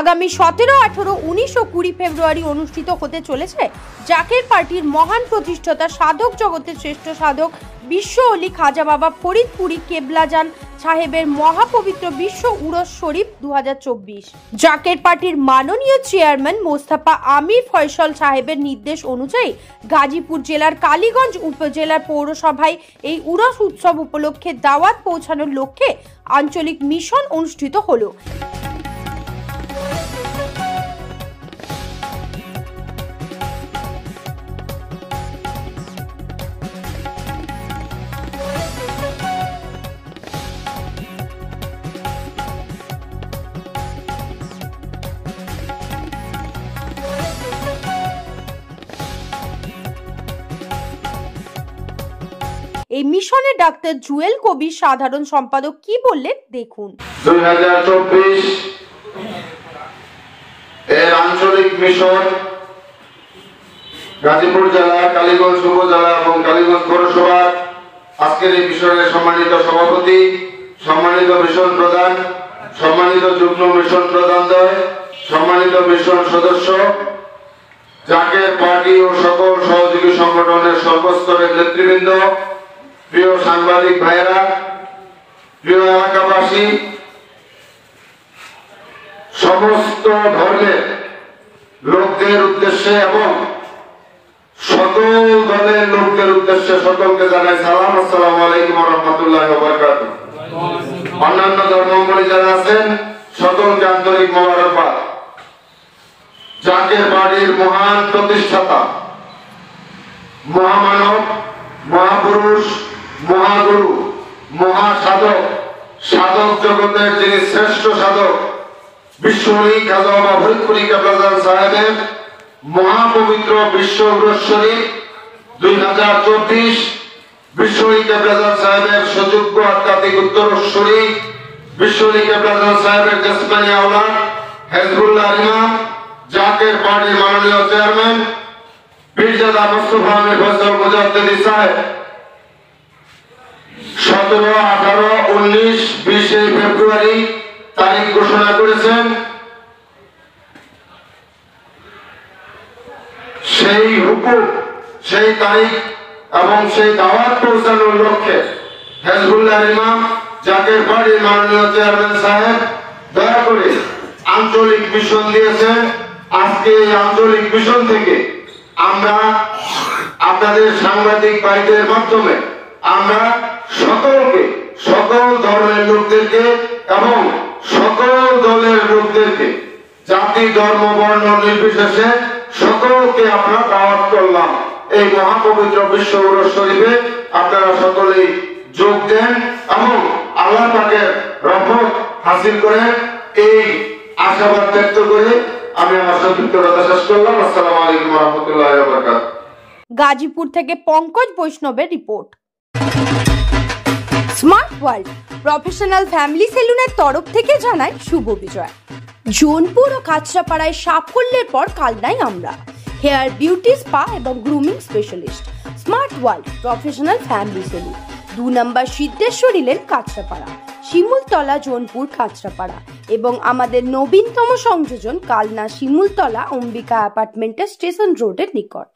আগামী 17, 18, 19 ও 20 ফেব্রুয়ারি অনুষ্ঠিত হতে চলেছে জাকের পার্টির মহান প্রতিষ্ঠাতা সাধক জগতের শ্রেষ্ঠ সাধক বিশ্ব অলি খাজা বাবা ফরিদপুরি কেবলাজান সাহেবের মহাপবিত্র বিশ্ব উরস শরীফ 2024। জাকের পার্টির মাননীয় চেয়ারম্যান মোস্তফা আমির ফয়সাল সাহেবের নির্দেশ অনুযায়ী গাজীপুর জেলার কালীগঞ্জ উপজেলার পৌরসভায় এই উরস উৎসব উপলক্ষে দাওয়াত পৌঁছানোর লক্ষ্যে আঞ্চলিক মিশন অনুষ্ঠিত হলো। এই মিশনে ডাক্তার জুয়েল কবির সাধারণ সম্পাদক কি বললেন দেখুন। 2024 এর আঞ্চলিক মিশন গাজীপুর জেলা, কালীগঞ্জ উপজেলা এবং কালীগঞ্জ পৌরসভার আজকের এই মিশনের সম্মানিত সভাপতি, সম্মানিত মিশন প্রধান, সম্মানিত যুগ্ম মিশন প্রধানদ্বয়, সম্মানিত মিশন সদস্য, জাকের পার্টি ও সকল সহযোগী সংগঠনের সর্বস্তরের নেতৃবৃন্দ, প্রিয় সাংবাদিক ভাইয়েরা, প্রিয় এলাকাবাসী, সমস্ত ধর্মের লোকদের উদ্দেশ্যে এবং সকল দলের লোকদের উদ্দেশ্যে সকলকে জানাই সালাম, আসসালামু আলাইকুম ওয়া রাহমাতুল্লাহি ওয়া বারাকাতুহু। অন্যান্য ধর্মাবলম্বী যারা আছেন সকলকে আন্তরিক মোবারকবাদ। জাকের বাড়ির মহান প্রতিষ্ঠাতা, মহামানব, মহাপুরুষ, মহাগুরু, মহাসাধক, সাধক জগতের যিনি শ্রেষ্ঠ সাধক বিশ্ব অলি খাজা বাবা ফরিদপুরি কেবলাজান সাহেবের মহাপবিত্র বিশ্ব উরস শরীফ 2024, বিশ্ব অলি কেবলাজান সাহেবের সুযোগ্য আধ্যাত্মিক উত্তরস্বরী বিশ্ব অলি কেবলাজান সাহেবের জেসমানি আওলাদ হেজবুল্লাহ ইমাম, জাকের পার্টির মাননীয় চেয়ারম্যান পীরজাদা মোস্তফা আমির ফয়সাল মুজাদ্দিদি সাহেব 17, 18, 19, 20 ফেব্রুয়ারি তারিখ ঘোষণা করেছেন। সেই হুকুম, সেই তারিখ এবং সেই দাওয়াত পৌঁছানোর লক্ষ্যে হেজবুল্লাহ ইমাম, জাকের পার্টির মাননীয় চেয়ারম্যান সাহেব দয়া করে আঞ্চলিক মিশন দিয়েছেন। আজকে এই আঞ্চলিক মিশন থেকে আমরা আপনাদের সাংবাদিক ভাইদের মাধ্যমে আমরা সকলকে, সকল ধর্মের লোকদেরকে এবং সকল দলের লোকদেরকে, জাতি ধর্ম বর্ণ নির্বিশেষে সকলকে আমরা দাওয়াত করলাম এই মহাপবিত্র বিশ্ব উরস শরীফে আপনারা সকলেই যোগ দেন এবং আল্লাহ পাকের রহমত হাসিল করেন, এই আশাবাদ ব্যক্ত করে আমি আমার সংক্ষিপ্ত কথা শেষ করলাম। আসসালামু আলাইকুম ওয়া রাহমাতুল্লাহি ওয়া বারাকাতুহু। গাজীপুর থেকে পঙ্কজ বৈষ্ণবের report. Smart world professional family সেলুনের তরফ থেকে জানায় শুভ বিজয়। জোনপুর ও কাঁচরাপাড়ায় সাফল্যের পর কালনায় আমরা হেয়ার বিউটি স্পা এবং grooming specialist. Smart world professional family salon 2 number Siddheshwari lane, Kanchrapara, Shimultala, Jonpur, Kanchrapara এবং আমাদের নবীনতম সংযোজন কালনা শিমুলতলা অম্বিকা অ্যাপার্টমেন্টের স্টেশন রোডের নিকট।